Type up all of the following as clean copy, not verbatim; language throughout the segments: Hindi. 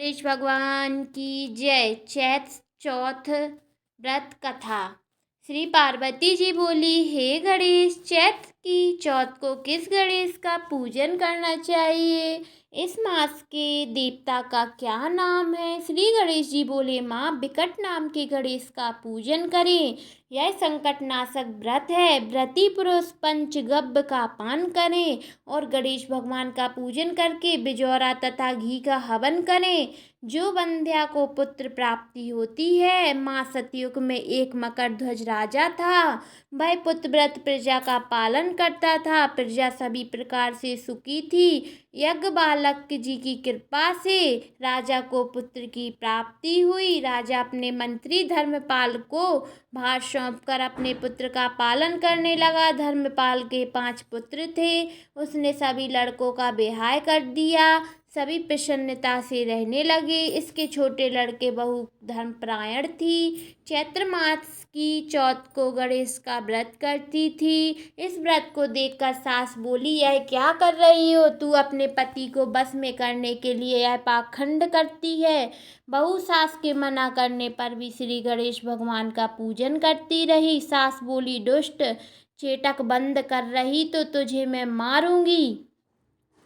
गणेश भगवान की जय। चैत चौथ व्रत कथा। श्री पार्वती जी बोली, हे गणेश, चैत की चौथ को किस गणेश का पूजन करना चाहिए? इस मास के देवता का क्या नाम है? श्री गणेश जी बोले, माँ, विकट नाम के गणेश का पूजन करें। यह संकट नाशक व्रत है। व्रती पुरुष पंचगव्य का पान करें और गणेश भगवान का पूजन करके बिजौरा तथा घी का हवन करें। जो बंध्या को पुत्र प्राप्ति होती है। माँ सतयुग में एक मकरध्वज राजा था। वह पुत्रव्रत प्रजा का पालन करता था। प्रजा सभी प्रकार से सुखी थी। यज्ञ बालक जी की कृपा से राजा को पुत्र की प्राप्ति हुई। राजा अपने मंत्री धर्मपाल को भार सौंपकर अपने पुत्र का पालन करने लगा। धर्मपाल के 5 पुत्र थे। उसने सभी लड़कों का ब्याह कर दिया। सभी प्रसन्नता से रहने लगे। इसके छोटे लड़के बहु धर्मपरायण थी। चैत्र मास की चौथ को गणेश का व्रत करती थी। इस व्रत को देखकर सास बोली, यह क्या कर रही हो? तू अपने पति को बस में करने के लिए यह पाखंड करती है। बहू सास के मना करने पर भी श्री गणेश भगवान का पूजन करती रही। सास बोली, दुष्ट, चेटक बंद कर रही तो तुझे मैं मारूंगी।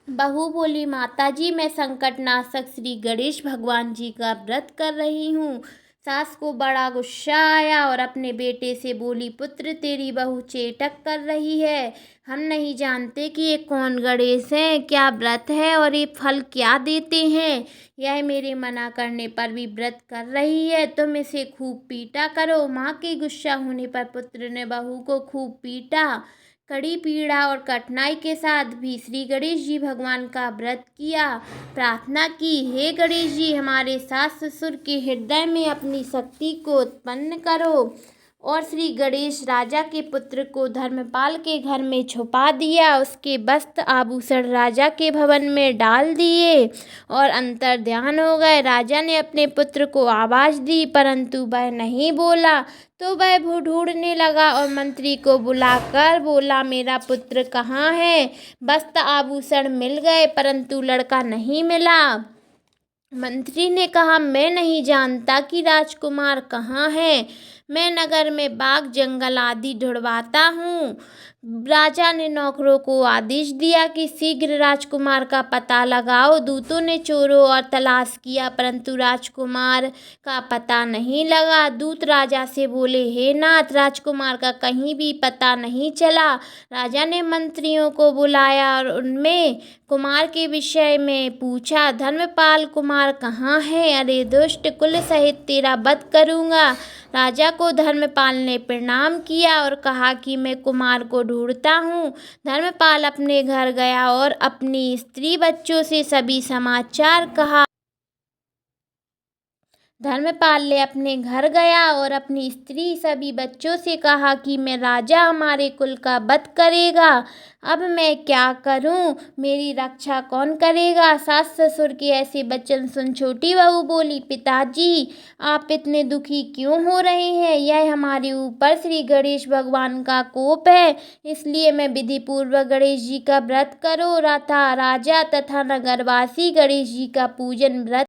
बहू बोली, माताजी, मैं संकट नाशक श्री गणेश भगवान जी का व्रत कर रही हूँ। सास को बड़ा गुस्सा आया और अपने बेटे से बोली, पुत्र, तेरी बहू चेटक कर रही है। हम नहीं जानते कि ये कौन गणेश हैं, क्या व्रत है और ये फल क्या देते हैं। यह मेरे मना करने पर भी व्रत कर रही है। तुम इसे खूब पीटा करो। माँ के गुस्सा होने पर पुत्र ने बहू को खूब पीटा। कड़ी पीड़ा और कठिनाई के साथ भी श्री गणेश जी भगवान का व्रत किया। प्रार्थना की, हे गणेश जी, हमारे सास ससुर के हृदय में अपनी शक्ति को उत्पन्न करो। और श्री गणेश राजा के पुत्र को धर्मपाल के घर में छुपा दिया। उसके वस्त्र आभूषण राजा के भवन में डाल दिए और अंतर ध्यान हो गए। राजा ने अपने पुत्र को आवाज़ दी, परंतु वह नहीं बोला। तो वह ढूंढने लगा और मंत्री को बुलाकर बोला, मेरा पुत्र कहाँ है? वस्त्र आभूषण मिल गए, परंतु लड़का नहीं मिला। मंत्री ने कहा, मैं नहीं जानता कि राजकुमार कहाँ है। मैं नगर में बाग जंगल आदि ढूंढवाता हूँ। राजा ने नौकरों को आदेश दिया कि शीघ्र राजकुमार का पता लगाओ। दूतों ने चोरों और तलाश किया, परंतु राजकुमार का पता नहीं लगा। दूत राजा से बोले, हे नाथ, राजकुमार का कहीं भी पता नहीं चला। राजा ने मंत्रियों को बुलाया और उनमें कुमार के विषय में पूछा। धर्मपाल, कुमार कहाँ है? अरे दुष्ट, कुल सहित तेरा वध करूँगा। राजा को धर्मपाल ने प्रणाम किया और कहा कि मैं कुमार को ढूंढता हूँ। धर्मपाल अपने घर गया और अपनी स्त्री बच्चों से सभी समाचार कहा। धर्मपाल ने अपने घर गया और अपनी स्त्री सभी बच्चों से कहा कि मैं राजा हमारे कुल का वध करेगा। अब मैं क्या करूं? मेरी रक्षा कौन करेगा? सास ससुर के ऐसे वचन सुन छोटी बहू बोली, पिताजी, आप इतने दुखी क्यों हो रहे हैं? यह हमारे ऊपर श्री गणेश भगवान का कोप है। इसलिए मैं विधि पूर्वक गणेश जी का व्रत करो रहा था। राजा तथा नगरवासी गणेश जी का पूजन व्रत